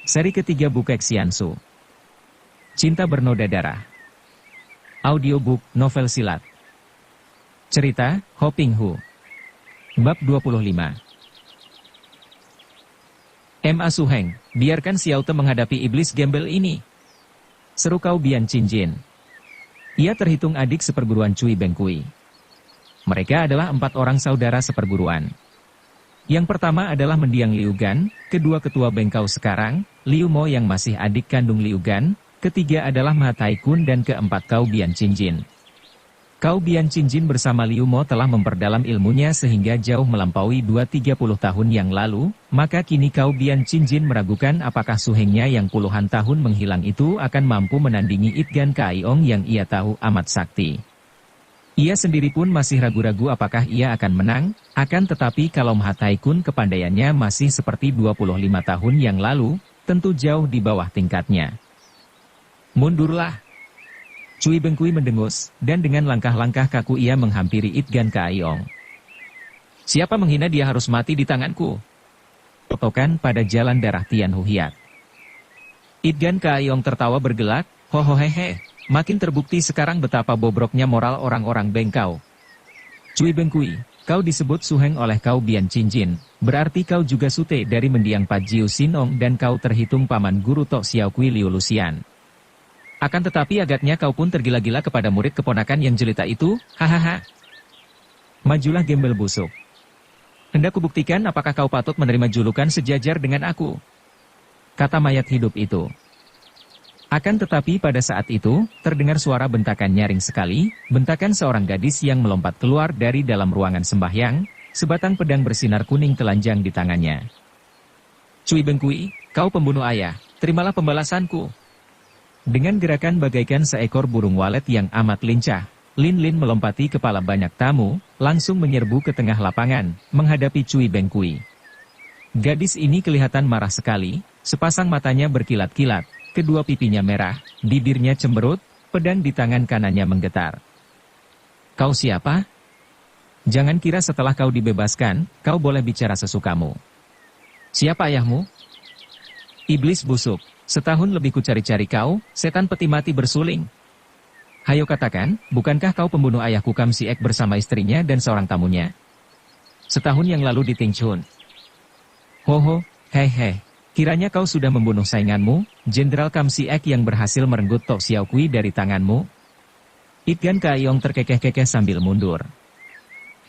Seri ketiga Bukek Xiansu. Cinta Bernoda Darah. Audiobook, novel silat. Cerita, Ho Ping Hu. Bab 25. Ma Suheng, biarkan Xiao Te menghadapi iblis gembel ini. Seru Kau Bian Cinjin. Ia terhitung adik seperguruan Cui Bengkui. Mereka adalah 4 orang saudara seperguruan. Yang pertama adalah mendiang Liu Gan, kedua ketua Bengkau sekarang, Liu Mo yang masih adik kandung Liu Gan, ketiga adalah Ma Tai Kun dan keempat Kau Bian Cinjin. Kau Bian Cinjin bersama Liu Mo telah memperdalam ilmunya sehingga jauh melampaui 2-30 tahun yang lalu, maka kini Kau Bian Cinjin meragukan apakah Suhengnya yang puluhan tahun menghilang itu akan mampu menandingi Itgan Kaiong yang ia tahu amat sakti. Ia sendiri pun masih ragu-ragu apakah ia akan menang, akan tetapi kalau Ma Tai Kun kepandaiannya masih seperti 25 tahun yang lalu, tentu jauh di bawah tingkatnya. Mundurlah! Cui Bengkui mendengus, dan dengan langkah-langkah kaku ia menghampiri Itgan Kaiong. Siapa menghina dia harus mati di tanganku. Totokan pada jalan darah Tian Hu Hiat. Itgan Kaiong tertawa bergelak, hohohehe. Makin terbukti sekarang betapa bobroknya moral orang-orang Bengkau. Cui Bengkui, kau disebut Suheng oleh Kau Bian Cinjin, berarti kau juga sute dari mendiang Pat Jiu Sinong dan kau terhitung paman guru Tok Xiao Kui Liu Lucian. Akan tetapi agaknya kau pun tergila-gila kepada murid keponakan yang jelita itu, hahaha. Majulah gembel busuk. Hendak kubuktikan apakah kau patut menerima julukan sejajar dengan aku. Kata mayat hidup itu. Akan tetapi pada saat itu, terdengar suara bentakan nyaring sekali, bentakan seorang gadis yang melompat keluar dari dalam ruangan sembahyang, sebatang pedang bersinar kuning telanjang di tangannya. Cui Bengkui, kau pembunuh ayah, terimalah pembalasanku. Dengan gerakan bagaikan seekor burung walet yang amat lincah, Lin Lin melompati kepala banyak tamu, langsung menyerbu ke tengah lapangan, menghadapi Cui Bengkui. Gadis ini kelihatan marah sekali, sepasang matanya berkilat-kilat. Kedua pipinya merah, bibirnya cemberut, pedang di tangan kanannya menggetar. Kau siapa? Jangan kira setelah kau dibebaskan, kau boleh bicara sesukamu. Siapa ayahmu? Iblis busuk, setahun lebih kucari-cari kau, setan peti mati bersuling. Hayo katakan, bukankah kau pembunuh ayahku Kam Siek bersama istrinya dan seorang tamunya? Setahun yang lalu di Tingchun. Hoho, hei. Kiranya kau sudah membunuh sainganmu, Jenderal Kam Siek yang berhasil merenggut Tok Xiao Kui dari tanganmu. Itgan Kaiong terkekeh-kekeh sambil mundur.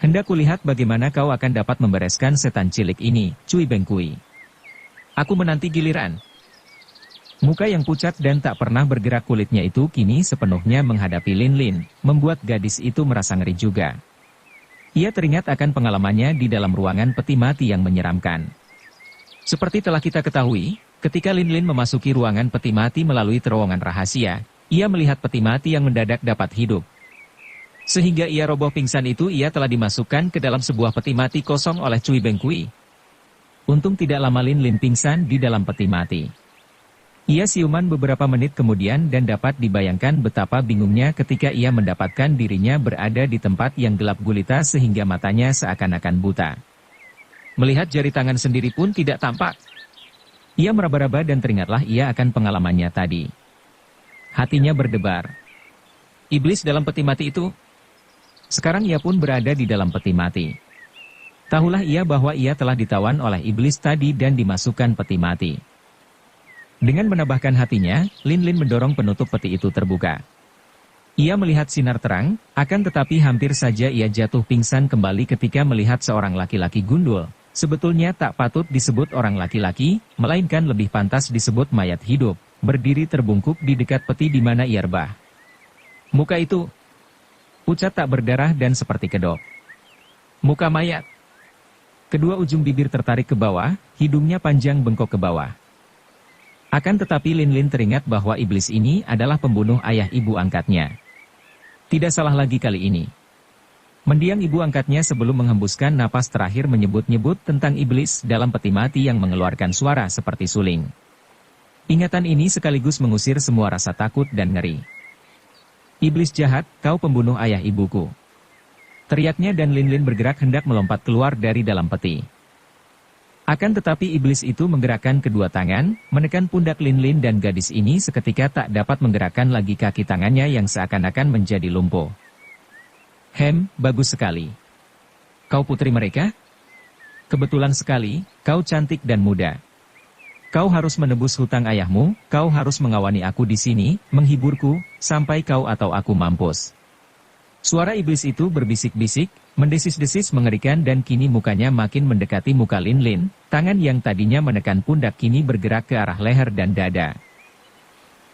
Hendak kulihat bagaimana kau akan dapat membereskan setan cilik ini, Cui Bengkui. Aku menanti giliran. Muka yang pucat dan tak pernah bergerak kulitnya itu kini sepenuhnya menghadapi Lin Lin, membuat gadis itu merasa ngeri juga. Ia teringat akan pengalamannya di dalam ruangan peti mati yang menyeramkan. Seperti telah kita ketahui, ketika Lin Lin memasuki ruangan peti mati melalui terowongan rahasia, ia melihat peti mati yang mendadak dapat hidup. Sehingga ia roboh pingsan itu ia telah dimasukkan ke dalam sebuah peti mati kosong oleh Cui Bengkui. Untung tidak lama Lin Lin pingsan di dalam peti mati. Ia siuman beberapa menit kemudian dan dapat dibayangkan betapa bingungnya ketika ia mendapatkan dirinya berada di tempat yang gelap gulita sehingga matanya seakan-akan buta. Melihat jari tangan sendiri pun tidak tampak. Ia meraba-raba dan teringatlah ia akan pengalamannya tadi. Hatinya berdebar. Iblis dalam peti mati itu. Sekarang ia pun berada di dalam peti mati. Tahulah ia bahwa ia telah ditawan oleh iblis tadi dan dimasukkan peti mati. Dengan menambahkan hatinya, Lin Lin mendorong penutup peti itu terbuka. Ia melihat sinar terang, akan tetapi hampir saja ia jatuh pingsan kembali ketika melihat seorang laki-laki gundul. Sebetulnya tak patut disebut orang laki-laki, melainkan lebih pantas disebut mayat hidup, berdiri terbungkuk di dekat peti di mana ia rebah. Muka itu pucat tak berdarah dan seperti kedok. Muka mayat. Kedua ujung bibir tertarik ke bawah, hidungnya panjang bengkok ke bawah. Akan tetapi Lin Lin teringat bahwa iblis ini adalah pembunuh ayah ibu angkatnya. Tidak salah lagi kali ini. Mendiang ibu angkatnya sebelum menghembuskan napas terakhir menyebut-nyebut tentang iblis dalam peti mati yang mengeluarkan suara seperti suling. Ingatan ini sekaligus mengusir semua rasa takut dan ngeri. Iblis jahat, kau pembunuh ayah ibuku. Teriaknya dan Lin Lin bergerak hendak melompat keluar dari dalam peti. Akan tetapi iblis itu menggerakkan kedua tangan, menekan pundak Lin Lin dan gadis ini seketika tak dapat menggerakkan lagi kaki tangannya yang seakan-akan menjadi lumpuh. Bagus sekali. Kau putri mereka? Kebetulan sekali, kau cantik dan muda. Kau harus menebus hutang ayahmu, kau harus mengawani aku di sini, menghiburku, sampai kau atau aku mampus. Suara iblis itu berbisik-bisik, mendesis-desis mengerikan dan kini mukanya makin mendekati muka Lin Lin, tangan yang tadinya menekan pundak kini bergerak ke arah leher dan dada.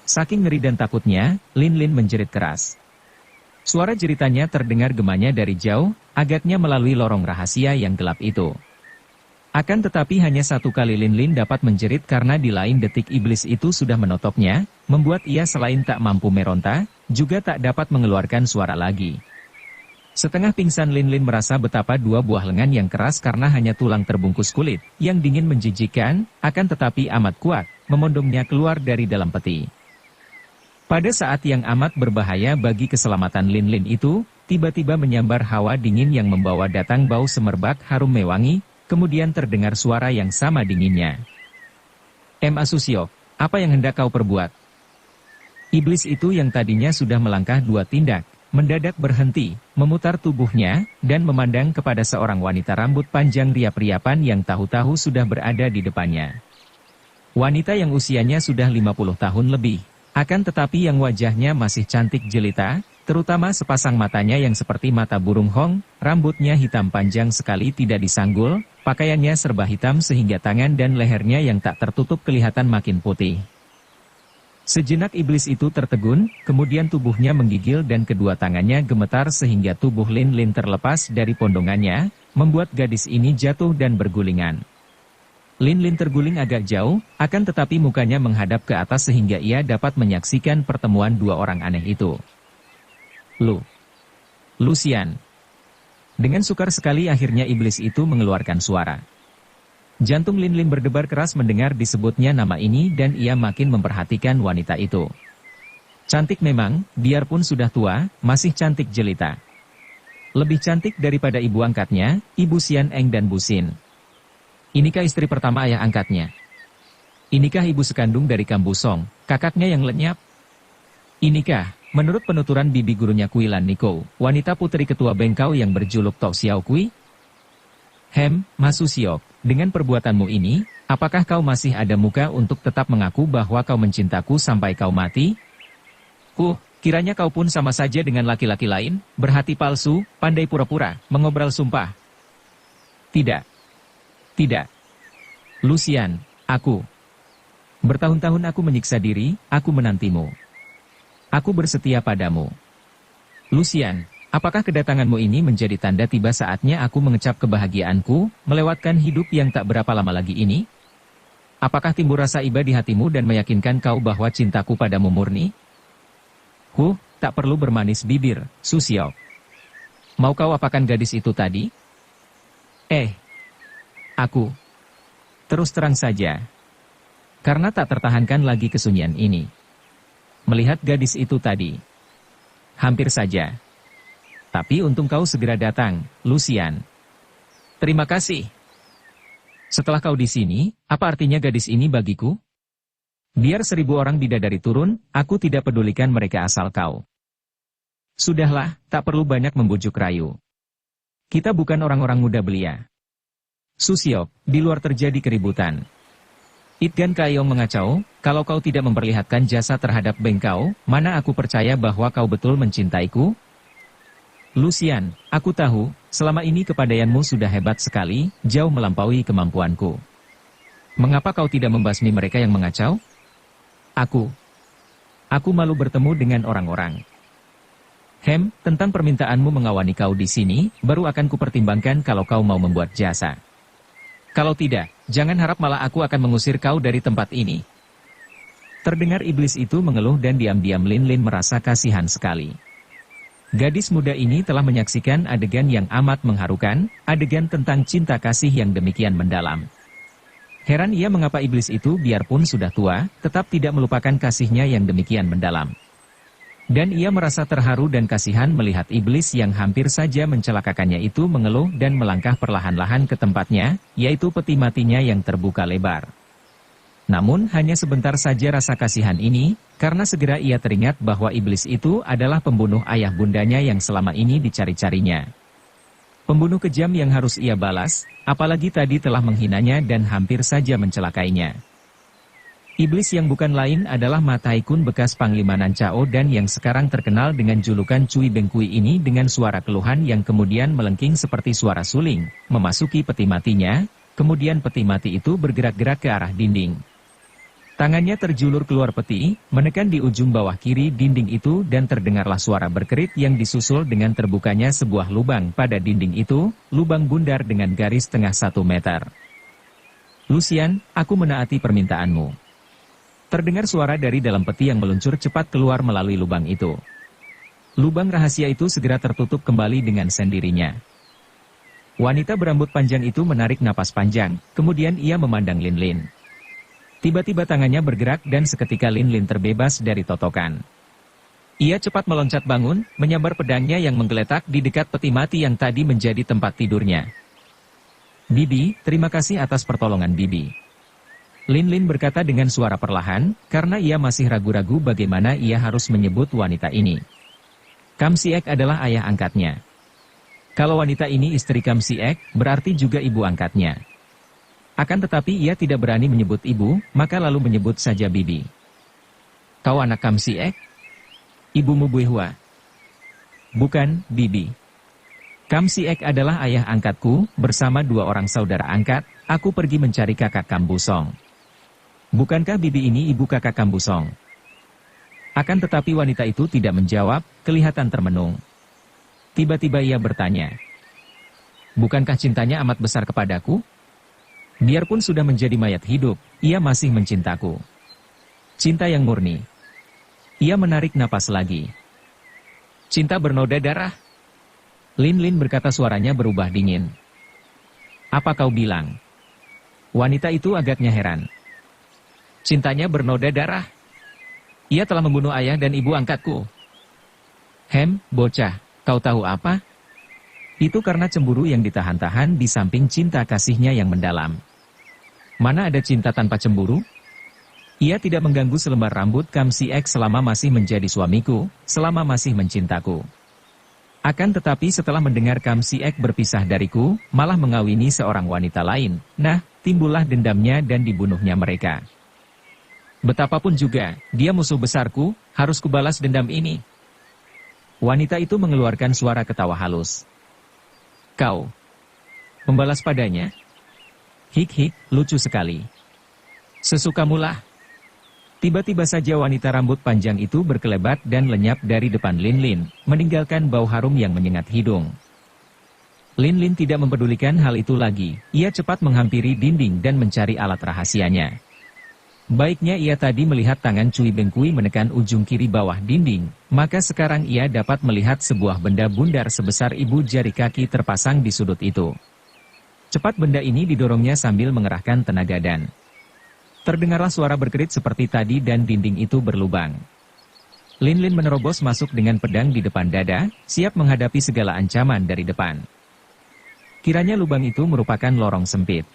Saking ngeri dan takutnya, Lin Lin menjerit keras. Suara jeritannya terdengar gemanya dari jauh, agaknya melalui lorong rahasia yang gelap itu. Akan tetapi hanya satu kali Lin Lin dapat menjerit karena di lain detik iblis itu sudah menotopnya, membuat ia selain tak mampu meronta, juga tak dapat mengeluarkan suara lagi. Setengah pingsan Lin Lin merasa betapa dua buah lengan yang keras karena hanya tulang terbungkus kulit, yang dingin menjijikkan, akan tetapi amat kuat, memondongnya keluar dari dalam peti. Pada saat yang amat berbahaya bagi keselamatan Lin Lin itu, tiba-tiba menyambar hawa dingin yang membawa datang bau semerbak harum mewangi, kemudian terdengar suara yang sama dinginnya. Asusyok, apa yang hendak kau perbuat? Iblis itu yang tadinya sudah melangkah dua tindak, mendadak berhenti, memutar tubuhnya, dan memandang kepada seorang wanita rambut panjang riap-riapan yang tahu-tahu sudah berada di depannya. Wanita yang usianya sudah 50 tahun lebih, akan tetapi yang wajahnya masih cantik jelita, terutama sepasang matanya yang seperti mata burung hong, rambutnya hitam panjang sekali tidak disanggul, pakaiannya serba hitam sehingga tangan dan lehernya yang tak tertutup kelihatan makin putih. Sejenak iblis itu tertegun, kemudian tubuhnya menggigil dan kedua tangannya gemetar sehingga tubuh Lin Lin terlepas dari pondongannya, membuat gadis ini jatuh dan bergulingan. Lin Lin terguling agak jauh, akan tetapi mukanya menghadap ke atas sehingga ia dapat menyaksikan pertemuan dua orang aneh itu. Lucian. Dengan sukar sekali akhirnya iblis itu mengeluarkan suara. Jantung Lin Lin berdebar keras mendengar disebutnya nama ini dan ia makin memperhatikan wanita itu. Cantik memang, biarpun sudah tua, masih cantik jelita. Lebih cantik daripada ibu angkatnya, Ibu Xian Eng dan Bu Xin. Inikah istri pertama ayah angkatnya? Inikah ibu sekandung dari Kambu Song, kakaknya yang lenyap? Inikah, menurut penuturan bibi gurunya Kui Lan Niko, wanita putri ketua bengkau yang berjuluk Tok Xiao Kui? Masusyok, dengan perbuatanmu ini, apakah kau masih ada muka untuk tetap mengaku bahwa kau mencintaku sampai kau mati? Kiranya kau pun sama saja dengan laki-laki lain, berhati palsu, pandai pura-pura, mengobrol sumpah. Tidak. Lucian, aku. Bertahun-tahun aku menyiksa diri, aku menantimu. Aku bersetia padamu. Lucian, apakah kedatanganmu ini menjadi tanda tiba saatnya aku mengecap kebahagiaanku, melewatkan hidup yang tak berapa lama lagi ini? Apakah timbul rasa iba di hatimu dan meyakinkan kau bahwa cintaku padamu murni? Tak perlu bermanis bibir, Susyok. Mau kau apakan gadis itu tadi? Aku. Terus terang saja. Karena tak tertahankan lagi kesunyian ini. Melihat gadis itu tadi. Hampir saja. Tapi untung kau segera datang, Lucian. Terima kasih. Setelah kau di sini, apa artinya gadis ini bagiku? Biar 1000 orang bidadari turun, aku tidak pedulikan mereka asal kau. Sudahlah, tak perlu banyak membujuk rayu. Kita bukan orang-orang muda belia. Susyok, di luar terjadi keributan. Itgan Kayong mengacau, kalau kau tidak memperlihatkan jasa terhadap bengkau, mana aku percaya bahwa kau betul mencintaiku? Lucian, aku tahu, selama ini kepandaianmu sudah hebat sekali, jauh melampaui kemampuanku. Mengapa kau tidak membasmi mereka yang mengacau? Aku malu bertemu dengan orang-orang. Tentang permintaanmu mengawani kau di sini, baru akan kupertimbangkan kalau kau mau membuat jasa. Kalau tidak, jangan harap malah aku akan mengusir kau dari tempat ini. Terdengar iblis itu mengeluh dan diam-diam Lin Lin merasa kasihan sekali. Gadis muda ini telah menyaksikan adegan yang amat mengharukan, adegan tentang cinta kasih yang demikian mendalam. Heran ia mengapa iblis itu biarpun sudah tua, tetap tidak melupakan kasihnya yang demikian mendalam. Dan ia merasa terharu dan kasihan melihat iblis yang hampir saja mencelakakannya itu mengeluh dan melangkah perlahan-lahan ke tempatnya, yaitu peti matinya yang terbuka lebar. Namun hanya sebentar saja rasa kasihan ini, karena segera ia teringat bahwa iblis itu adalah pembunuh ayah bundanya yang selama ini dicari-carinya. Pembunuh kejam yang harus ia balas, apalagi tadi telah menghinanya dan hampir saja mencelakainya. Iblis yang bukan lain adalah Ma Tai-kun bekas Panglima Nancao dan yang sekarang terkenal dengan julukan Cui Bengkui ini dengan suara keluhan yang kemudian melengking seperti suara suling, memasuki peti matinya, kemudian peti mati itu bergerak-gerak ke arah dinding. Tangannya terjulur keluar peti, menekan di ujung bawah kiri dinding itu dan terdengarlah suara berkerit yang disusul dengan terbukanya sebuah lubang pada dinding itu, lubang bundar dengan garis tengah 1 meter. Lucian, aku menaati permintaanmu. Terdengar suara dari dalam peti yang meluncur cepat keluar melalui lubang itu. Lubang rahasia itu segera tertutup kembali dengan sendirinya. Wanita berambut panjang itu menarik napas panjang, kemudian ia memandang Lin Lin. Tiba-tiba tangannya bergerak dan seketika Lin Lin terbebas dari totokan. Ia cepat meloncat bangun, menyambar pedangnya yang menggeletak di dekat peti mati yang tadi menjadi tempat tidurnya. Bibi, terima kasih atas pertolongan Bibi. Lin Lin berkata dengan suara perlahan, karena ia masih ragu-ragu bagaimana ia harus menyebut wanita ini. Kam Siek adalah ayah angkatnya. Kalau wanita ini istri Kam Siek, berarti juga ibu angkatnya. Akan tetapi ia tidak berani menyebut ibu, maka lalu menyebut saja Bibi. Kau anak Kam Siek? Ibumu Bui Hua? Bukan, Bibi. Kam Siek adalah ayah angkatku, bersama 2 orang saudara angkat, aku pergi mencari kakak Kam Busong. Bukankah Bibi ini ibu kakak Kam Busong? Akan tetapi wanita itu tidak menjawab, kelihatan termenung. Tiba-tiba ia bertanya. Bukankah cintanya amat besar kepadaku? Biarpun sudah menjadi mayat hidup, ia masih mencintaku. Cinta yang murni. Ia menarik napas lagi. Cinta bernoda darah? Lin Lin berkata suaranya berubah dingin. Apa kau bilang? Wanita itu agaknya heran. Cintanya bernoda darah? Ia telah membunuh ayah dan ibu angkatku. Bocah, kau tahu apa? Itu karena cemburu yang ditahan-tahan di samping cinta kasihnya yang mendalam. Mana ada cinta tanpa cemburu? Ia tidak mengganggu selembar rambut Kam Siek selama masih menjadi suamiku, selama masih mencintaku. Akan tetapi setelah mendengar Kam Siek berpisah dariku, malah mengawini seorang wanita lain, nah, timbullah dendamnya dan dibunuhnya mereka. Betapapun juga, dia musuh besarku, harus kubalas dendam ini. Wanita itu mengeluarkan suara ketawa halus. Kau membalas padanya? Hik, lucu sekali. Sesukamulah. Tiba-tiba saja wanita rambut panjang itu berkelebat dan lenyap dari depan Lin Lin, meninggalkan bau harum yang menyengat hidung. Lin Lin tidak mempedulikan hal itu lagi, ia cepat menghampiri dinding dan mencari alat rahasianya. Baiknya ia tadi melihat tangan Cui Bengkui menekan ujung kiri bawah dinding, maka sekarang ia dapat melihat sebuah benda bundar sebesar ibu jari kaki terpasang di sudut itu. Cepat benda ini didorongnya sambil mengerahkan tenaga dan terdengarlah suara berkerit seperti tadi dan dinding itu berlubang. Lin Lin menerobos masuk dengan pedang di depan dada, siap menghadapi segala ancaman dari depan. Kiranya lubang itu merupakan lorong sempit.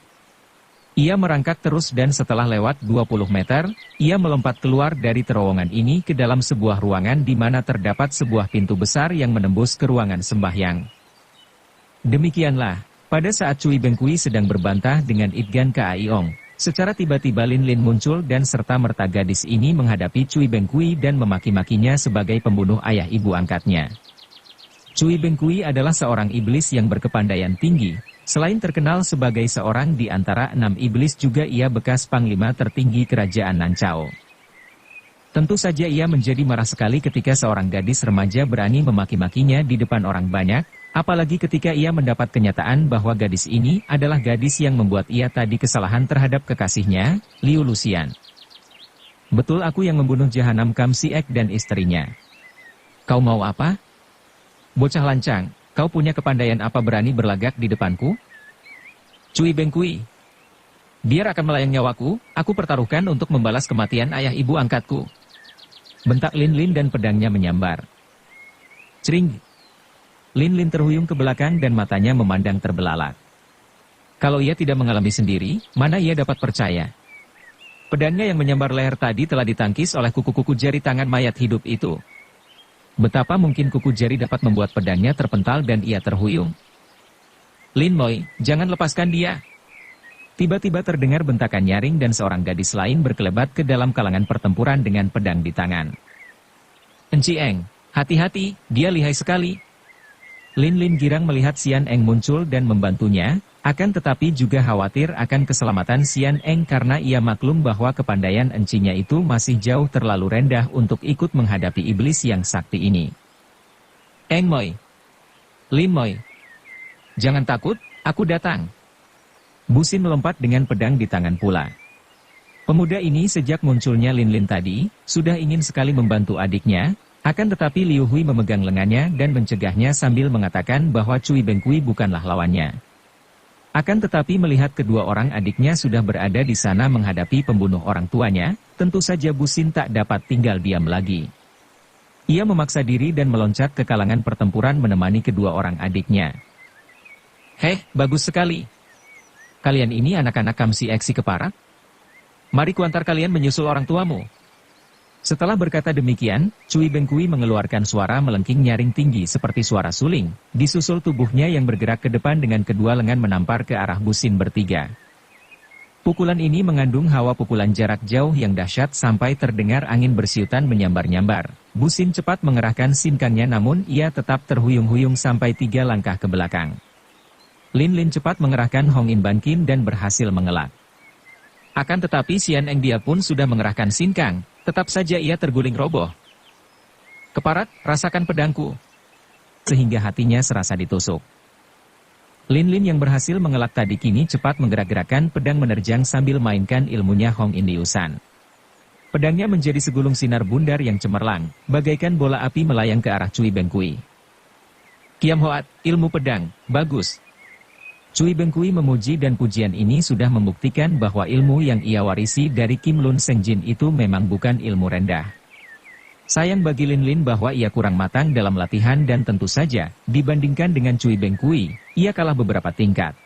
Ia merangkak terus dan setelah lewat 20 meter, ia melompat keluar dari terowongan ini ke dalam sebuah ruangan di mana terdapat sebuah pintu besar yang menembus ke ruangan sembahyang. Demikianlah. Pada saat Cui Bengkui sedang berbantah dengan Itgan Kaiong, secara tiba-tiba Lin Lin muncul dan serta-merta gadis ini menghadapi Cui Bengkui dan memaki-makinya sebagai pembunuh ayah ibu angkatnya. Cui Bengkui adalah seorang iblis yang berkepandaian tinggi, selain terkenal sebagai seorang di antara 6 iblis juga ia bekas panglima tertinggi kerajaan Nancao. Tentu saja ia menjadi marah sekali ketika seorang gadis remaja berani memaki-makinya di depan orang banyak, apalagi ketika ia mendapat kenyataan bahwa gadis ini adalah gadis yang membuat ia tadi kesalahan terhadap kekasihnya, Liu Lucian. Betul aku yang membunuh Jahanam Kam Siek dan istrinya. Kau mau apa? Bocah lancang, kau punya kepandaian apa berani berlagak di depanku? Cui Bengkui. Biar akan melayang nyawaku, aku pertaruhkan untuk membalas kematian ayah ibu angkatku. bentak Lin Lin dan pedangnya menyambar. Cering! Lin Lin terhuyung ke belakang dan matanya memandang terbelalak. Kalau ia tidak mengalami sendiri, mana ia dapat percaya? Pedangnya yang menyambar leher tadi telah ditangkis oleh kuku-kuku jari tangan mayat hidup itu. Betapa mungkin kuku jari dapat membuat pedangnya terpental dan ia terhuyung. Lin Moi, jangan lepaskan dia! Tiba-tiba terdengar bentakan nyaring dan seorang gadis lain berkelebat ke dalam kalangan pertempuran dengan pedang di tangan. Enci Eng, hati-hati, dia lihai sekali. Lin Lin girang melihat Xian Eng muncul dan membantunya, akan tetapi juga khawatir akan keselamatan Xian Eng karena ia maklum bahwa kepandaian encinya itu masih jauh terlalu rendah untuk ikut menghadapi iblis yang sakti ini. Eng Moi, Lin Moi, jangan takut, aku datang. Busin melompat dengan pedang di tangan pula. Pemuda ini sejak munculnya Lin Lin tadi, sudah ingin sekali membantu adiknya, akan tetapi Liu Hui memegang lengannya dan mencegahnya sambil mengatakan bahwa Cui Bengkui bukanlah lawannya. Akan tetapi melihat kedua orang adiknya sudah berada di sana menghadapi pembunuh orang tuanya, tentu saja Busin tak dapat tinggal diam lagi. Ia memaksa diri dan meloncat ke kalangan pertempuran menemani kedua orang adiknya. Heh, bagus sekali. Kalian ini anak-anak kamsi eksi keparat? Mari kuantar kalian menyusul orang tuamu. Setelah berkata demikian, Cui Bengkui mengeluarkan suara melengking nyaring tinggi seperti suara suling, disusul tubuhnya yang bergerak ke depan dengan kedua lengan menampar ke arah Busin bertiga. Pukulan ini mengandung hawa pukulan jarak jauh yang dahsyat sampai terdengar angin bersiutan menyambar-nyambar. Busin cepat mengerahkan sinkangnya namun ia tetap terhuyung-huyung sampai 3 langkah ke belakang. Lin Lin cepat mengerahkan Hong In Ban Kin dan berhasil mengelak. Akan tetapi Xian Eng dia pun sudah mengerahkan sinkang, tetap saja ia terguling roboh. Keparat, rasakan pedangku. Sehingga hatinya serasa ditusuk. Lin Lin yang berhasil mengelak tadi kini cepat menggerak-gerakkan pedang menerjang sambil mainkan ilmunya Hong In Liusan. Pedangnya menjadi segulung sinar bundar yang cemerlang, bagaikan bola api melayang ke arah Cui Bengkui. Kiam Hoat, ilmu pedang, bagus. Cui Bengkui memuji dan pujian ini sudah membuktikan bahwa ilmu yang ia warisi dari Kim Lun Sengjin itu memang bukan ilmu rendah. Sayang bagi Lin Lin bahwa ia kurang matang dalam latihan dan tentu saja, dibandingkan dengan Cui Bengkui, ia kalah beberapa tingkat.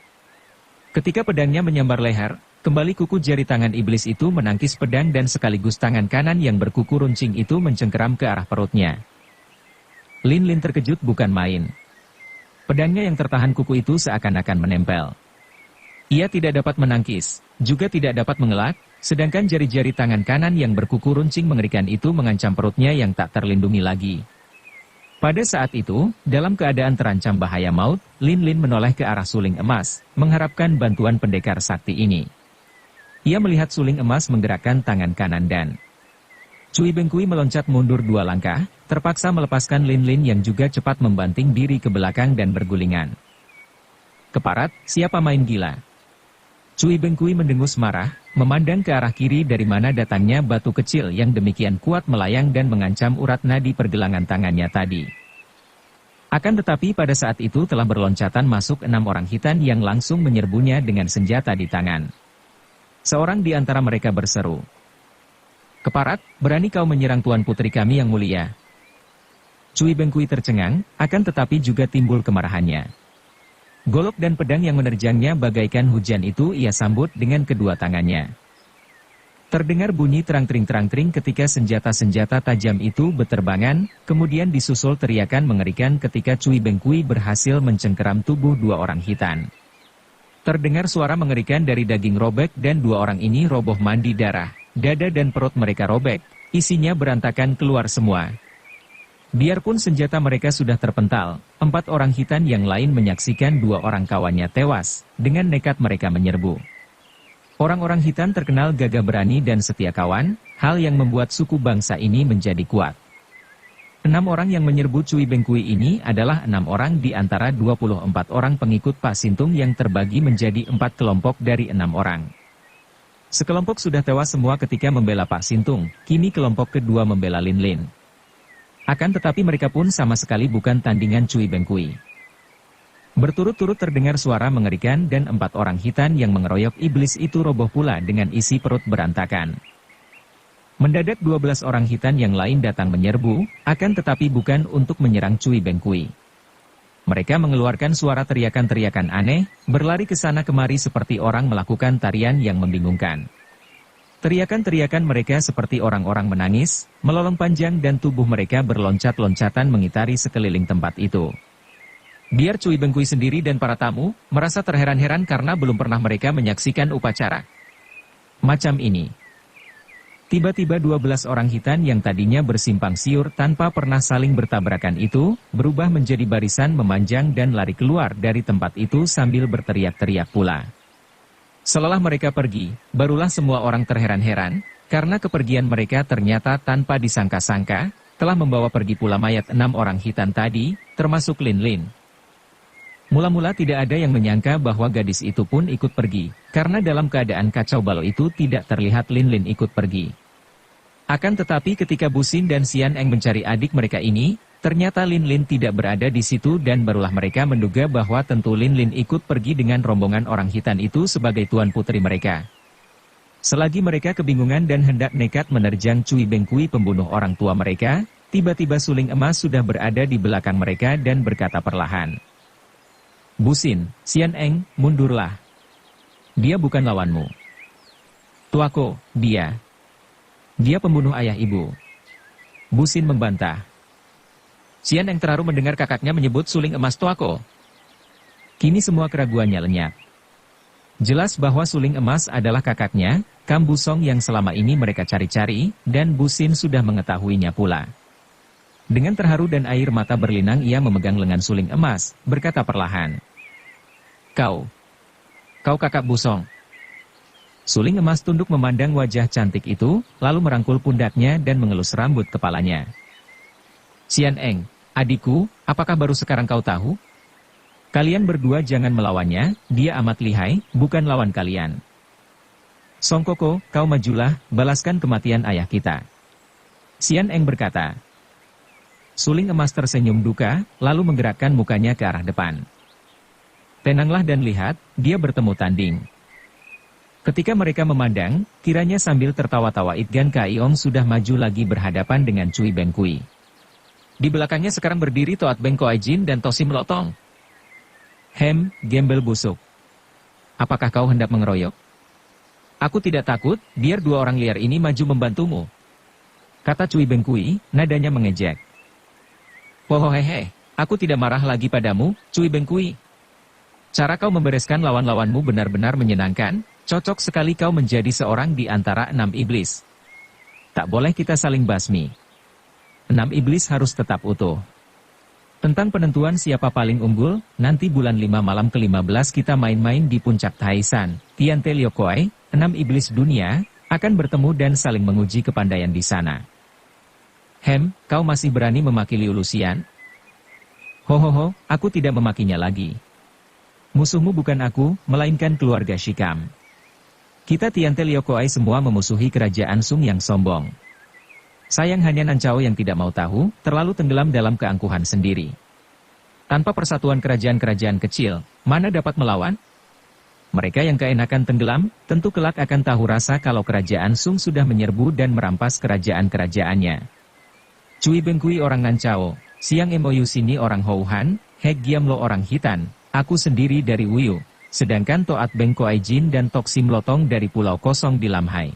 Ketika pedangnya menyambar leher, kembali kuku jari tangan iblis itu menangkis pedang dan sekaligus tangan kanan yang berkuku runcing itu mencengkeram ke arah perutnya. Lin Lin terkejut bukan main. Pedangnya yang tertahan kuku itu seakan-akan menempel. Ia tidak dapat menangkis, juga tidak dapat mengelak, sedangkan jari-jari tangan kanan yang berkuku runcing mengerikan itu mengancam perutnya yang tak terlindungi lagi. Pada saat itu, dalam keadaan terancam bahaya maut, Lin Lin menoleh ke arah suling emas, mengharapkan bantuan pendekar sakti ini. Ia melihat suling emas menggerakkan tangan kanan dan Cui Bengkui meloncat mundur 2 langkah, terpaksa melepaskan Lin Lin yang juga cepat membanting diri ke belakang dan bergulingan. Keparat, siapa main gila? Cui Bengkui mendengus marah, memandang ke arah kiri dari mana datangnya batu kecil yang demikian kuat melayang dan mengancam urat nadi pergelangan tangannya tadi. Akan tetapi pada saat itu telah berloncatan masuk 6 orang hitan yang langsung menyerbunya dengan senjata di tangan. Seorang di antara mereka berseru, Keparat, berani kau menyerang Tuan Putri kami yang mulia. Cui Bengkui tercengang, akan tetapi juga timbul kemarahannya. Golok dan pedang yang menerjangnya bagaikan hujan itu ia sambut dengan kedua tangannya. Terdengar bunyi terang-tring ketika senjata-senjata tajam itu beterbangan, kemudian disusul teriakan mengerikan ketika Cui Bengkui berhasil mencengkeram tubuh 2 orang hitan. Terdengar suara mengerikan dari daging robek dan 2 orang ini roboh mandi darah. Dada dan perut mereka robek, isinya berantakan keluar semua. Biarpun senjata mereka sudah terpental, 4 orang hitan yang lain menyaksikan 2 orang kawannya tewas, dengan nekat mereka menyerbu. Orang-orang hitan terkenal gagah berani dan setia kawan, hal yang membuat suku bangsa ini menjadi kuat. 6 orang yang menyerbu Cui Bengkui ini adalah 6 orang di antara 24 orang pengikut Pak Sintung yang terbagi menjadi 4 kelompok dari 6 orang. Sekelompok sudah tewas semua ketika membela Pak Sintung, kini kelompok kedua membela Lin Lin. Akan tetapi mereka pun sama sekali bukan tandingan Cui Bengkui. Berturut-turut terdengar suara mengerikan dan 4 orang hitan yang mengeroyok iblis itu roboh pula dengan isi perut berantakan. Mendadak 12 orang hitan yang lain datang menyerbu, akan tetapi bukan untuk menyerang Cui Bengkui. Mereka mengeluarkan suara teriakan-teriakan aneh, berlari ke sana kemari seperti orang melakukan tarian yang membingungkan. Teriakan-teriakan mereka seperti orang-orang menangis, melolong panjang dan tubuh mereka berloncat-loncatan mengitari sekeliling tempat itu. Biar Cui Bengkui sendiri dan para tamu merasa terheran-heran karena belum pernah mereka menyaksikan upacara macam ini. Tiba-tiba 12 orang hitan yang tadinya bersimpang siur tanpa pernah saling bertabrakan itu, berubah menjadi barisan memanjang dan lari keluar dari tempat itu sambil berteriak-teriak pula. Setelah mereka pergi, barulah semua orang terheran-heran, karena kepergian mereka ternyata tanpa disangka-sangka, telah membawa pergi pula mayat 6 orang hitan tadi, termasuk Lin Lin. Mula-mula tidak ada yang menyangka bahwa gadis itu pun ikut pergi, karena dalam keadaan kacau balau itu tidak terlihat Lin Lin ikut pergi. Akan tetapi ketika Busin dan Xian Eng mencari adik mereka ini, ternyata Lin Lin tidak berada di situ dan barulah mereka menduga bahwa tentu Lin Lin ikut pergi dengan rombongan orang hitan itu sebagai tuan putri mereka. Selagi mereka kebingungan dan hendak nekat menerjang Cui Bengkui pembunuh orang tua mereka, tiba-tiba suling emas sudah berada di belakang mereka dan berkata perlahan. Busin, Xian Eng, mundurlah. Dia bukan lawanmu. Tuako, dia. Dia pembunuh ayah ibu. Busin membantah. Xian Eng terharu mendengar kakaknya menyebut suling emas Tuako. Kini semua keraguannya lenyap. Jelas bahwa suling emas adalah kakaknya, Kam Busong yang selama ini mereka cari-cari, dan Busin sudah mengetahuinya pula. Dengan terharu dan air mata berlinang ia memegang lengan suling emas, berkata perlahan. Kau kakak Busong. Suling emas tunduk memandang wajah cantik itu, lalu merangkul pundaknya dan mengelus rambut kepalanya. Xian Eng, adikku, apakah baru sekarang kau tahu? Kalian berdua jangan melawannya, dia amat lihai, bukan lawan kalian. Song Koko, kau majulah, balaskan kematian ayah kita. Xian Eng berkata. Suling emas tersenyum duka, lalu menggerakkan mukanya ke arah depan. Tenanglah dan lihat, dia bertemu tanding. Ketika mereka memandang, kiranya sambil tertawa-tawa Itgan Kaiong sudah maju lagi berhadapan dengan Cui Bengkui. Di belakangnya sekarang berdiri Toat Beng Koaijin dan Tosim Lotong. Gembel busuk. Apakah kau hendak mengeroyok? Aku tidak takut, biar dua orang liar ini maju membantumu. Kata Cui Bengkui, nadanya mengejek. Hohohehe, aku tidak marah lagi padamu, Cui Bengkui. Cara kau membereskan lawan-lawanmu benar-benar menyenangkan, cocok sekali kau menjadi seorang di antara 6 iblis. Tak boleh kita saling basmi. 6 iblis harus tetap utuh. Tentang penentuan siapa paling unggul, nanti bulan 5 malam ke-15 kita main-main di puncak Taisan, Tiante Liokoi, 6 iblis dunia, akan bertemu dan saling menguji kepandaian di sana. Kau masih berani memaki Liu Lucian? Hohoho, aku tidak memakinya lagi. Musuhmu bukan aku, melainkan keluarga Shikam. Kita Tiante Liokoi semua memusuhi kerajaan Sung yang sombong. Sayang hanya Nancao yang tidak mau tahu, terlalu tenggelam dalam keangkuhan sendiri. Tanpa persatuan kerajaan-kerajaan kecil, mana dapat melawan? Mereka yang keenakan tenggelam, tentu kelak akan tahu rasa kalau kerajaan Sung sudah menyerbu dan merampas kerajaan-kerajaannya. Cui Bengkui orang Nancao, Siang Mou Sini orang Houhan, Hek Giamlo orang Hitan, aku sendiri dari Wuyu, sedangkan Toat Beng Koaijin dan Tok Sim Lotong dari Pulau Kosong di Lamhai.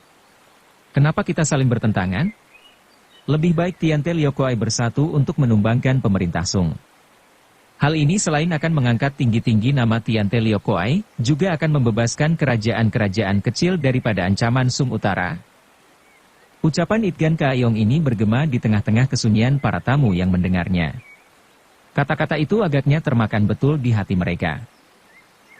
Kenapa kita saling bertentangan? Lebih baik Tiante Liokoi bersatu untuk menumbangkan pemerintah Sung. Hal ini selain akan mengangkat tinggi-tinggi nama Tiante Liokoi, juga akan membebaskan kerajaan-kerajaan kecil daripada ancaman Sung Utara. Ucapan Itgan Kaiong ini bergema di tengah-tengah kesunyian para tamu yang mendengarnya. Kata-kata itu agaknya termakan betul di hati mereka.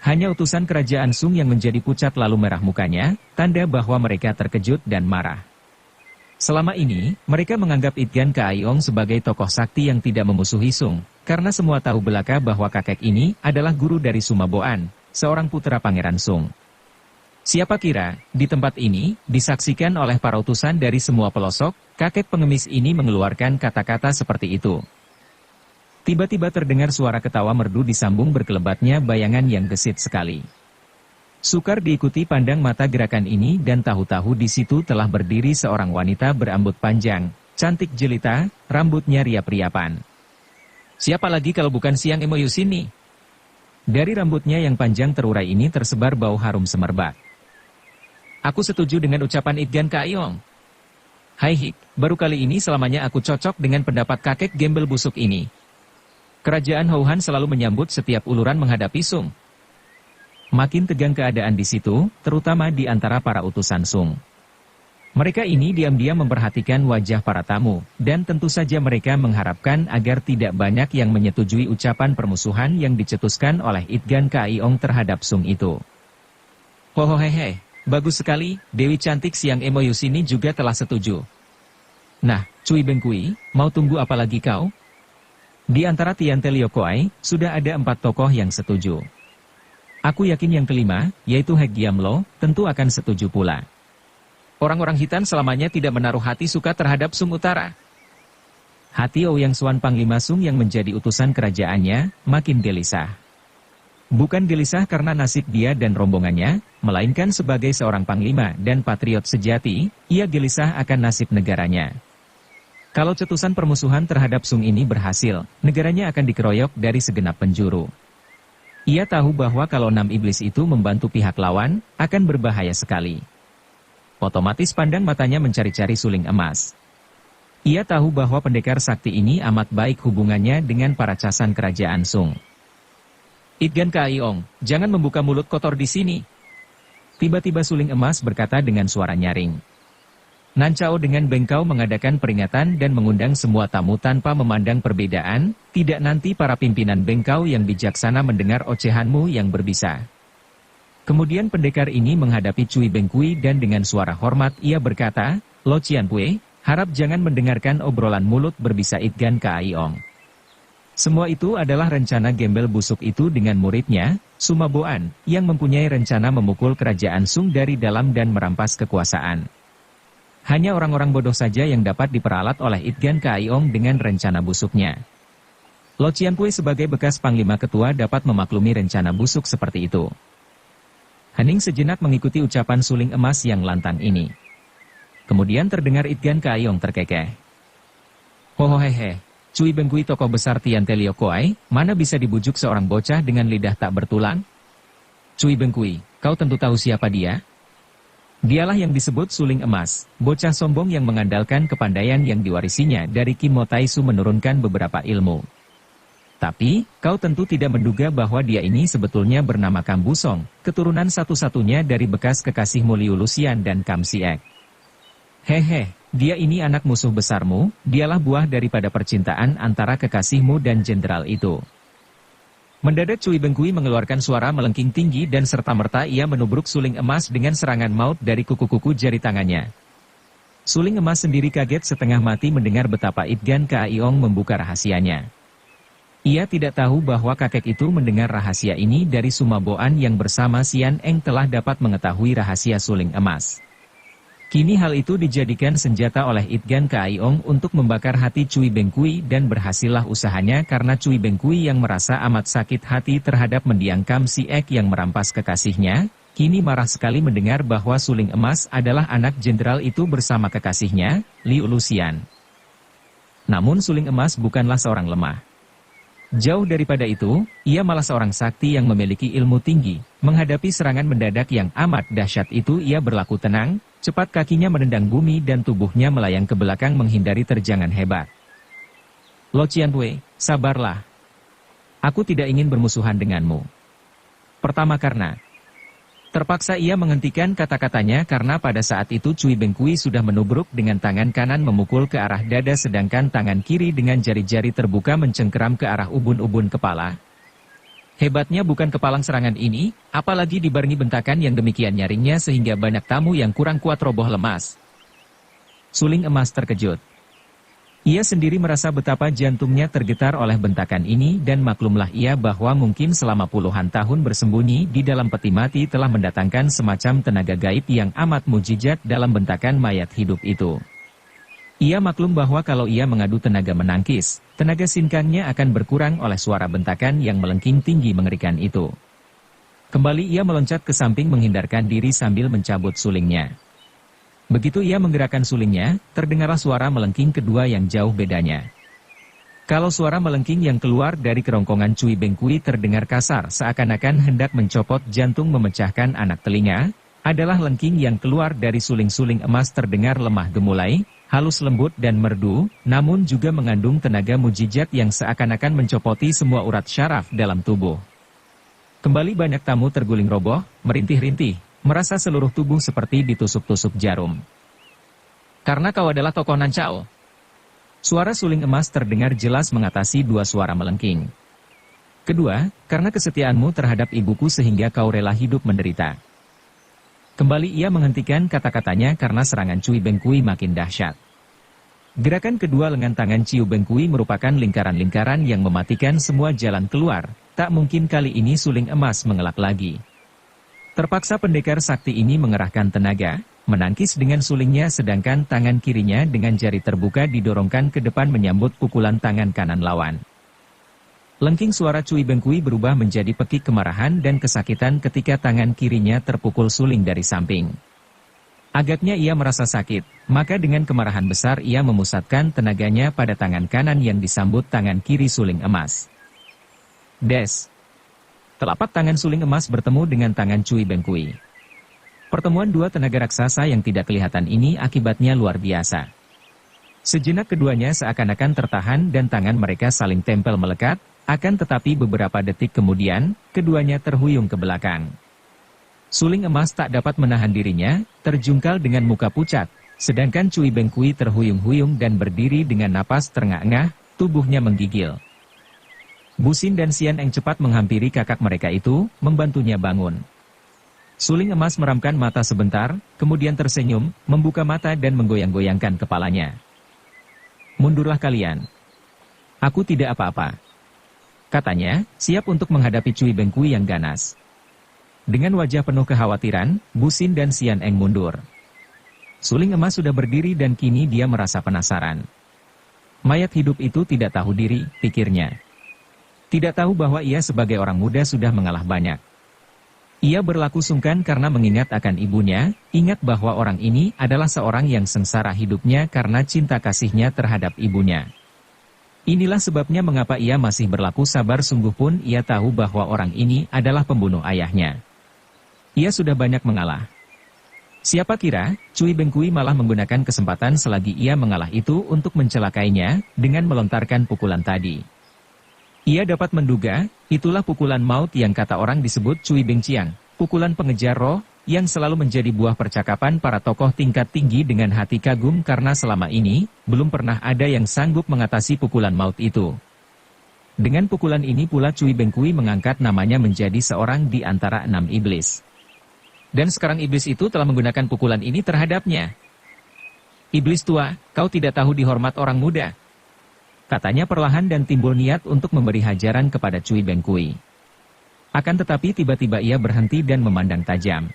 Hanya utusan kerajaan Sung yang menjadi pucat lalu merah mukanya, tanda bahwa mereka terkejut dan marah. Selama ini, mereka menganggap Itgan Kaiong sebagai tokoh sakti yang tidak memusuhi Sung, karena semua tahu belaka bahwa kakek ini adalah guru dari Sumaboan, seorang putra Pangeran Sung. Siapa kira, di tempat ini, disaksikan oleh para utusan dari semua pelosok, kakek pengemis ini mengeluarkan kata-kata seperti itu. Tiba-tiba terdengar suara ketawa merdu disambung berkelebatnya bayangan yang gesit sekali. Sukar diikuti pandang mata gerakan ini dan tahu-tahu di situ telah berdiri seorang wanita berambut panjang, cantik jelita, rambutnya riap-riapan. Siapa lagi kalau bukan Siang Emoyus ini? Dari rambutnya yang panjang terurai ini tersebar bau harum semerbak. Aku setuju dengan ucapan Itgan Kaiong. Hai Hik, baru kali ini selamanya aku cocok dengan pendapat kakek gembel busuk ini. Kerajaan Houhan selalu menyambut setiap uluran menghadapi Sung. Makin tegang keadaan di situ, terutama di antara para utusan Sung. Mereka ini diam-diam memperhatikan wajah para tamu, dan tentu saja mereka mengharapkan agar tidak banyak yang menyetujui ucapan permusuhan yang dicetuskan oleh Itgan Kaiong terhadap Sung itu. Hohohehe, bagus sekali, Dewi cantik Siang Emoyus ini juga telah setuju. Nah, Cui Bengkui, mau tunggu apa lagi kau? Di antara Tian Teliokoai, sudah ada 4 tokoh yang setuju. Aku yakin yang kelima, yaitu Hek Giamlo, tentu akan setuju pula. Orang-orang Hitan selamanya tidak menaruh hati suka terhadap Sung Utara. Hati Ouyang Suan Panglima Sung yang menjadi utusan kerajaannya, makin gelisah. Bukan gelisah karena nasib dia dan rombongannya, melainkan sebagai seorang panglima dan patriot sejati, ia gelisah akan nasib negaranya. Kalau cetusan permusuhan terhadap Sung ini berhasil, negaranya akan dikeroyok dari segenap penjuru. Ia tahu bahwa kalau 6 iblis itu membantu pihak lawan, akan berbahaya sekali. Otomatis pandang matanya mencari-cari suling emas. Ia tahu bahwa pendekar sakti ini amat baik hubungannya dengan para casan kerajaan Sung. Itgan Kaiong, jangan membuka mulut kotor di sini. Tiba-tiba suling emas berkata dengan suara nyaring. Nancao dengan bengkau mengadakan peringatan dan mengundang semua tamu tanpa memandang perbedaan, tidak nanti para pimpinan bengkau yang bijaksana mendengar ocehanmu yang berbisa. Kemudian pendekar ini menghadapi Cui Bengkui dan dengan suara hormat ia berkata, Lo Cianpue, harap jangan mendengarkan obrolan mulut berbisa Itgan Kaiong. Semua itu adalah rencana gembel busuk itu dengan muridnya, Sumaboan, yang mempunyai rencana memukul kerajaan Sung dari dalam dan merampas kekuasaan. Hanya orang-orang bodoh saja yang dapat diperalat oleh Itgan Kaiong dengan rencana busuknya. Lo Cianpue sebagai bekas panglima ketua dapat memaklumi rencana busuk seperti itu. Hening sejenak mengikuti ucapan suling emas yang lantang ini. Kemudian terdengar Itgan Kaiong terkekeh. Hohohehe, Cui Bengkui tokoh besar Tian Teliokoai, mana bisa dibujuk seorang bocah dengan lidah tak bertulang? Cui Bengkui, kau tentu tahu siapa dia? Dialah yang disebut suling emas, bocah sombong yang mengandalkan kepandaian yang diwarisinya dari Kim Mo Taisu menurunkan beberapa ilmu. Tapi, kau tentu tidak menduga bahwa dia ini sebetulnya bernama Kam Busong, keturunan satu-satunya dari bekas kekasihmu Liu Lucian dan Kam Siek. Hehe, dia ini anak musuh besarmu, dialah buah daripada percintaan antara kekasihmu dan jenderal itu. Mendadak Cui Bengkui mengeluarkan suara melengking tinggi dan serta-merta ia menubruk suling emas dengan serangan maut dari kuku-kuku jari tangannya. Suling emas sendiri kaget setengah mati mendengar betapa Itgan Kaiong membuka rahasianya. Ia tidak tahu bahwa kakek itu mendengar rahasia ini dari Sumaboan yang bersama Sian Eng telah dapat mengetahui rahasia suling emas. Kini hal itu dijadikan senjata oleh Itgan Kaiong untuk membakar hati Cui Bengkui dan berhasillah usahanya karena Cui Bengkui yang merasa amat sakit hati terhadap mendiang Kam Siek yang merampas kekasihnya, kini marah sekali mendengar bahwa suling emas adalah anak jenderal itu bersama kekasihnya, Liu Lucian. Namun suling emas bukanlah seorang lemah. Jauh daripada itu, ia malah seorang sakti yang memiliki ilmu tinggi. Menghadapi serangan mendadak yang amat dahsyat itu ia berlaku tenang, cepat kakinya menendang bumi dan tubuhnya melayang ke belakang menghindari terjangan hebat. Lo Cianpue, sabarlah. Aku tidak ingin bermusuhan denganmu. Pertama karena terpaksa ia menghentikan kata-katanya karena pada saat itu Cui Bengkui sudah menubruk dengan tangan kanan memukul ke arah dada sedangkan tangan kiri dengan jari-jari terbuka mencengkeram ke arah ubun-ubun kepala. Hebatnya bukan kepalang serangan ini, apalagi dibarengi bentakan yang demikian nyaringnya sehingga banyak tamu yang kurang kuat roboh lemas. Suling emas terkejut. Ia sendiri merasa betapa jantungnya tergetar oleh bentakan ini dan maklumlah ia bahwa mungkin selama puluhan tahun bersembunyi di dalam peti mati telah mendatangkan semacam tenaga gaib yang amat mujizat dalam bentakan mayat hidup itu. Ia maklum bahwa kalau ia mengadu tenaga menangkis, tenaga sinkangnya akan berkurang oleh suara bentakan yang melengking tinggi mengerikan itu. Kembali ia meloncat ke samping menghindarkan diri sambil mencabut sulingnya. Begitu ia menggerakkan sulingnya, terdengarlah suara melengking kedua yang jauh bedanya. Kalau suara melengking yang keluar dari kerongkongan Cui Bengkui terdengar kasar seakan-akan hendak mencopot jantung memecahkan anak telinga, adalah lengking yang keluar dari suling-suling emas terdengar lemah gemulai, halus lembut dan merdu, namun juga mengandung tenaga mujizat yang seakan-akan mencopoti semua urat syaraf dalam tubuh. Kembali banyak tamu terguling roboh, merintih-rintih, merasa seluruh tubuh seperti ditusuk-tusuk jarum. Karena kau adalah tokoh Nancao. Suara suling emas terdengar jelas mengatasi dua suara melengking. Kedua, karena kesetiaanmu terhadap ibuku sehingga kau rela hidup menderita. Kembali ia menghentikan kata-katanya karena serangan Cui Bengkui makin dahsyat. Gerakan kedua lengan tangan Cui Bengkui merupakan lingkaran-lingkaran yang mematikan semua jalan keluar. Tak mungkin kali ini suling emas mengelak lagi. Terpaksa pendekar sakti ini mengerahkan tenaga, menangkis dengan sulingnya sedangkan tangan kirinya dengan jari terbuka didorongkan ke depan menyambut pukulan tangan kanan lawan. Lengking suara Cui Bengkui berubah menjadi pekik kemarahan dan kesakitan ketika tangan kirinya terpukul suling dari samping. Agaknya ia merasa sakit, maka dengan kemarahan besar ia memusatkan tenaganya pada tangan kanan yang disambut tangan kiri suling emas. Des. Telapak tangan suling emas bertemu dengan tangan Cui Bengkui. Pertemuan dua tenaga raksasa yang tidak kelihatan ini akibatnya luar biasa. Sejenak keduanya seakan-akan tertahan dan tangan mereka saling tempel melekat, akan tetapi beberapa detik kemudian, keduanya terhuyung ke belakang. Suling emas tak dapat menahan dirinya, terjungkal dengan muka pucat, sedangkan Cui Bengkui terhuyung-huyung dan berdiri dengan napas terengah-engah, tubuhnya menggigil. Busin dan Sian Eng cepat menghampiri kakak mereka itu, membantunya bangun. Suling emas meramkan mata sebentar, kemudian tersenyum, membuka mata dan menggoyang-goyangkan kepalanya. Mundurlah kalian. Aku tidak apa-apa. Katanya, siap untuk menghadapi Cui Bengkui yang ganas. Dengan wajah penuh kekhawatiran, Busin dan Sian Eng mundur. Suling emas sudah berdiri dan kini dia merasa penasaran. Mayat hidup itu tidak tahu diri, pikirnya. Tidak tahu bahwa ia sebagai orang muda sudah mengalah banyak. Ia berlaku sungkan karena mengingat akan ibunya, ingat bahwa orang ini adalah seorang yang sengsara hidupnya karena cinta kasihnya terhadap ibunya. Inilah sebabnya mengapa ia masih berlaku sabar sungguh pun ia tahu bahwa orang ini adalah pembunuh ayahnya. Ia sudah banyak mengalah. Siapa kira, Cui Bengkui malah menggunakan kesempatan selagi ia mengalah itu untuk mencelakainya, dengan melontarkan pukulan tadi. Ia dapat menduga, itulah pukulan maut yang kata orang disebut Cui Bengciang, pukulan pengejar roh, yang selalu menjadi buah percakapan para tokoh tingkat tinggi dengan hati kagum karena selama ini, belum pernah ada yang sanggup mengatasi pukulan maut itu. Dengan pukulan ini pula Cui Bengkui mengangkat namanya menjadi seorang di antara 6 iblis. Dan sekarang iblis itu telah menggunakan pukulan ini terhadapnya. Iblis tua, kau tidak tahu dihormat orang muda. Katanya perlahan dan timbul niat untuk memberi hajaran kepada Cui Bengkui. Akan tetapi tiba-tiba ia berhenti dan memandang tajam.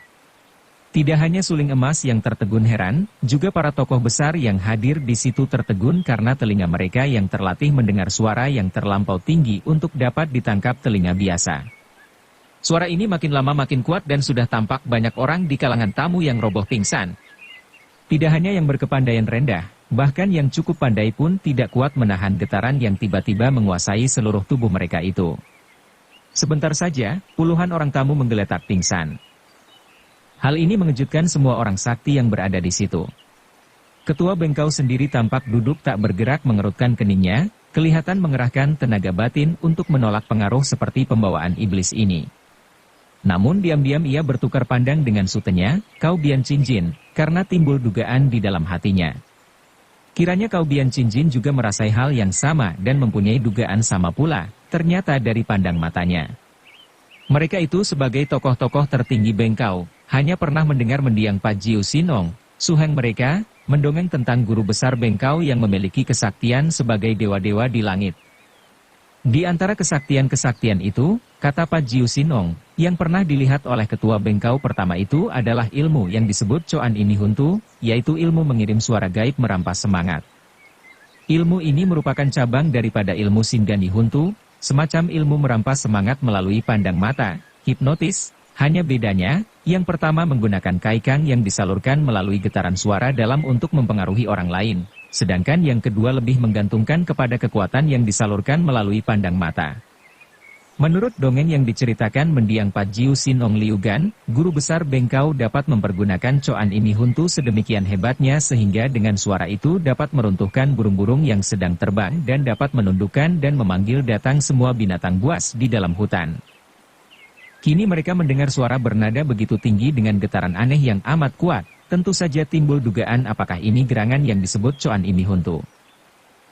Tidak hanya suling emas yang tertegun heran, juga para tokoh besar yang hadir di situ tertegun karena telinga mereka yang terlatih mendengar suara yang terlampau tinggi untuk dapat ditangkap telinga biasa. Suara ini makin lama makin kuat dan sudah tampak banyak orang di kalangan tamu yang roboh pingsan. Tidak hanya yang berkepandaian rendah, bahkan yang cukup pandai pun tidak kuat menahan getaran yang tiba-tiba menguasai seluruh tubuh mereka itu. Sebentar saja, puluhan orang tamu menggeletak pingsan. Hal ini mengejutkan semua orang sakti yang berada di situ. Ketua Bengkau sendiri tampak duduk tak bergerak mengerutkan keningnya, kelihatan mengerahkan tenaga batin untuk menolak pengaruh seperti pembawaan iblis ini. Namun diam-diam ia bertukar pandang dengan sutenya, Kau Bian Cinjin, karena timbul dugaan di dalam hatinya. Kiranya Kau Bian Cinjin juga merasai hal yang sama dan mempunyai dugaan sama pula, ternyata dari pandang matanya. Mereka itu sebagai tokoh-tokoh tertinggi Bengkau, hanya pernah mendengar mendiang Pak Jiu Sinong, suheng mereka, mendongeng tentang guru besar Bengkau yang memiliki kesaktian sebagai dewa-dewa di langit. Di antara kesaktian-kesaktian itu, kata Pak Jiu Sinong, yang pernah dilihat oleh ketua Bengkau pertama itu adalah ilmu yang disebut Coan Ini Huntu, yaitu ilmu mengirim suara gaib merampas semangat. Ilmu ini merupakan cabang daripada ilmu Singgani Huntu, semacam ilmu merampas semangat melalui pandang mata, hipnotis, Hanya bedanya, yang pertama menggunakan kaikang yang disalurkan melalui getaran suara dalam untuk mempengaruhi orang lain, sedangkan yang kedua lebih menggantungkan kepada kekuatan yang disalurkan melalui pandang mata. Menurut dongeng yang diceritakan mendiang Pajiu Sinong Liugan, guru besar Bengkau dapat mempergunakan Coan Imi Huntu sedemikian hebatnya sehingga dengan suara itu dapat meruntuhkan burung-burung yang sedang terbang dan dapat menundukkan dan memanggil datang semua binatang buas di dalam hutan. Kini mereka mendengar suara bernada begitu tinggi dengan getaran aneh yang amat kuat, tentu saja timbul dugaan apakah ini gerangan yang disebut Coan Imi Huntu.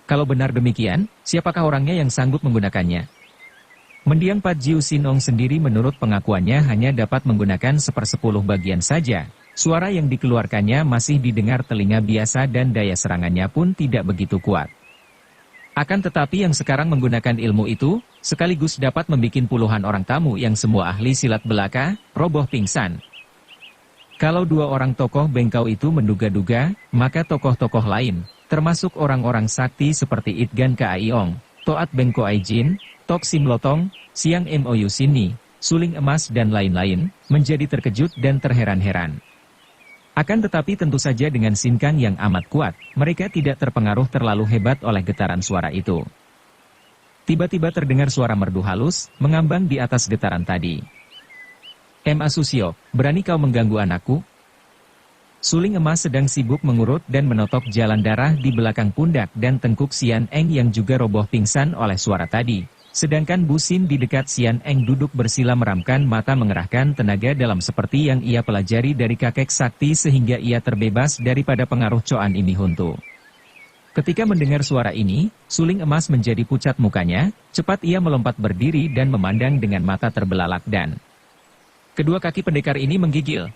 Kalau benar demikian, siapakah orangnya yang sanggup menggunakannya? Mendiang Pajiu Sinong sendiri menurut pengakuannya hanya dapat menggunakan 1/10 bagian saja. Suara yang dikeluarkannya masih didengar telinga biasa dan daya serangannya pun tidak begitu kuat. Akan tetapi yang sekarang menggunakan ilmu itu, sekaligus dapat membuat puluhan orang tamu yang semua ahli silat belaka, roboh pingsan. Kalau dua orang tokoh Bengkau itu menduga-duga, maka tokoh-tokoh lain, termasuk orang-orang sakti seperti Itgan Kaaiong, Toat Bengko Aijin, Tok Sim Lotong, Siang Mou Sini, Suling Emas dan lain-lain, menjadi terkejut dan terheran-heran. Akan tetapi tentu saja dengan sinkang yang amat kuat, mereka tidak terpengaruh terlalu hebat oleh getaran suara itu. Tiba-tiba terdengar suara merdu halus, mengambang di atas getaran tadi. Asusio, berani kau mengganggu anakku? Suling Emas sedang sibuk mengurut dan menotok jalan darah di belakang pundak dan tengkuk Sian Eng yang juga roboh pingsan oleh suara tadi. Sedangkan Bu Sin di dekat Sian Eng duduk bersila meramkan mata mengerahkan tenaga dalam seperti yang ia pelajari dari kakek sakti sehingga ia terbebas daripada pengaruh Coan Imi Huntu. Ketika mendengar suara ini, Suling Emas menjadi pucat mukanya, cepat ia melompat berdiri dan memandang dengan mata terbelalak dan kedua kaki pendekar ini menggigil.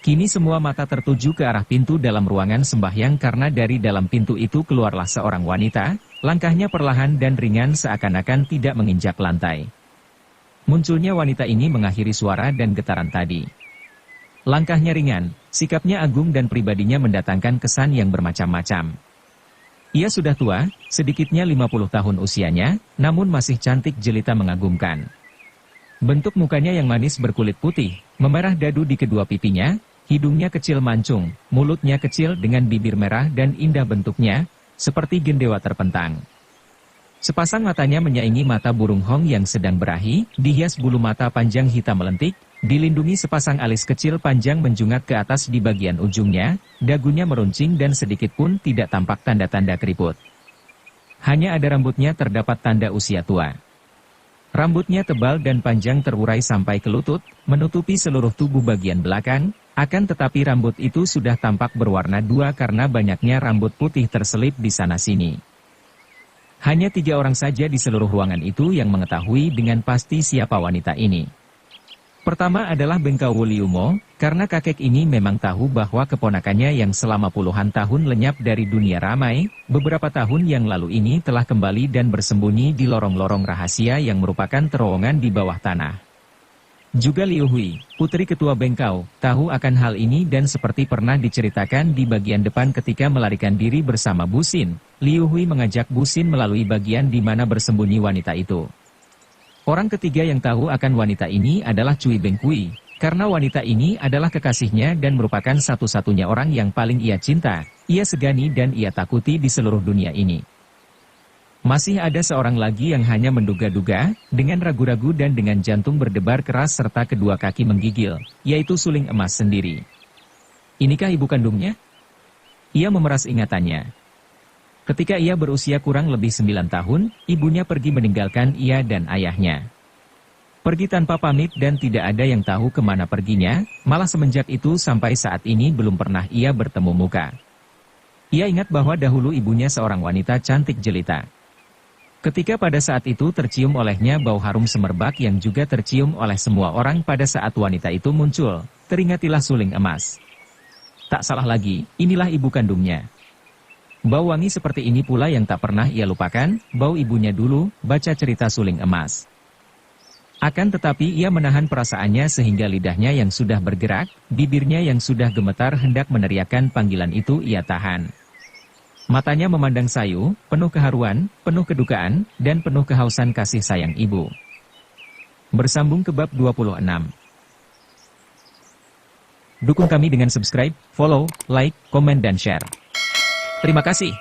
Kini semua mata tertuju ke arah pintu dalam ruangan sembahyang karena dari dalam pintu itu keluarlah seorang wanita, langkahnya perlahan dan ringan seakan-akan tidak menginjak lantai. Munculnya wanita ini mengakhiri suara dan getaran tadi. Langkahnya ringan, sikapnya agung dan pribadinya mendatangkan kesan yang bermacam-macam. Ia sudah tua, sedikitnya 50 tahun usianya, namun masih cantik jelita mengagumkan. Bentuk mukanya yang manis berkulit putih, memerah dadu di kedua pipinya, hidungnya kecil mancung, mulutnya kecil dengan bibir merah dan indah bentuknya, seperti gendewa terpentang. Sepasang matanya menyaingi mata burung hong yang sedang berahi, dihias bulu mata panjang hitam melentik, dilindungi sepasang alis kecil panjang menjungat ke atas di bagian ujungnya, dagunya meruncing dan sedikit pun tidak tampak tanda-tanda keriput. Hanya ada rambutnya terdapat tanda usia tua. Rambutnya tebal dan panjang terurai sampai ke lutut, menutupi seluruh tubuh bagian belakang, akan tetapi rambut itu sudah tampak berwarna dua karena banyaknya rambut putih terselip di sana-sini. Hanya 3 orang saja di seluruh ruangan itu yang mengetahui dengan pasti siapa wanita ini. Pertama adalah Bengkau Wuliumo, karena kakek ini memang tahu bahwa keponakannya yang selama puluhan tahun lenyap dari dunia ramai, beberapa tahun yang lalu ini telah kembali dan bersembunyi di lorong-lorong rahasia yang merupakan terowongan di bawah tanah. Juga Liu Hui, putri ketua Bengkau, tahu akan hal ini dan seperti pernah diceritakan di bagian depan ketika melarikan diri bersama Bu Sin, Liu Hui mengajak Bu Sin melalui bagian di mana bersembunyi wanita itu. Orang ketiga yang tahu akan wanita ini adalah Cui Bengkui, karena wanita ini adalah kekasihnya dan merupakan satu-satunya orang yang paling ia cinta, ia segani dan ia takuti di seluruh dunia ini. Masih ada seorang lagi yang hanya menduga-duga, dengan ragu-ragu dan dengan jantung berdebar keras serta kedua kaki menggigil, yaitu Suling Emas sendiri. Inikah ibu kandungnya? Ia memeras ingatannya. Ketika ia berusia kurang lebih 9 tahun, ibunya pergi meninggalkan ia dan ayahnya. Pergi tanpa pamit dan tidak ada yang tahu kemana perginya, malah semenjak itu sampai saat ini belum pernah ia bertemu muka. Ia ingat bahwa dahulu ibunya seorang wanita cantik jelita. Ketika pada saat itu tercium olehnya bau harum semerbak yang juga tercium oleh semua orang pada saat wanita itu muncul, teringatilah Suling Emas. Tak salah lagi, inilah ibu kandungnya. Bau wangi seperti ini pula yang tak pernah ia lupakan, bau ibunya dulu, baca cerita Suling Emas. Akan tetapi ia menahan perasaannya sehingga lidahnya yang sudah bergerak, bibirnya yang sudah gemetar hendak meneriakkan panggilan itu ia tahan. Matanya memandang sayu, penuh keharuan, penuh kedukaan, dan penuh kehausan kasih sayang ibu. Bersambung ke bab 26. Dukung kami dengan subscribe, follow, like, komen dan share. Terima kasih.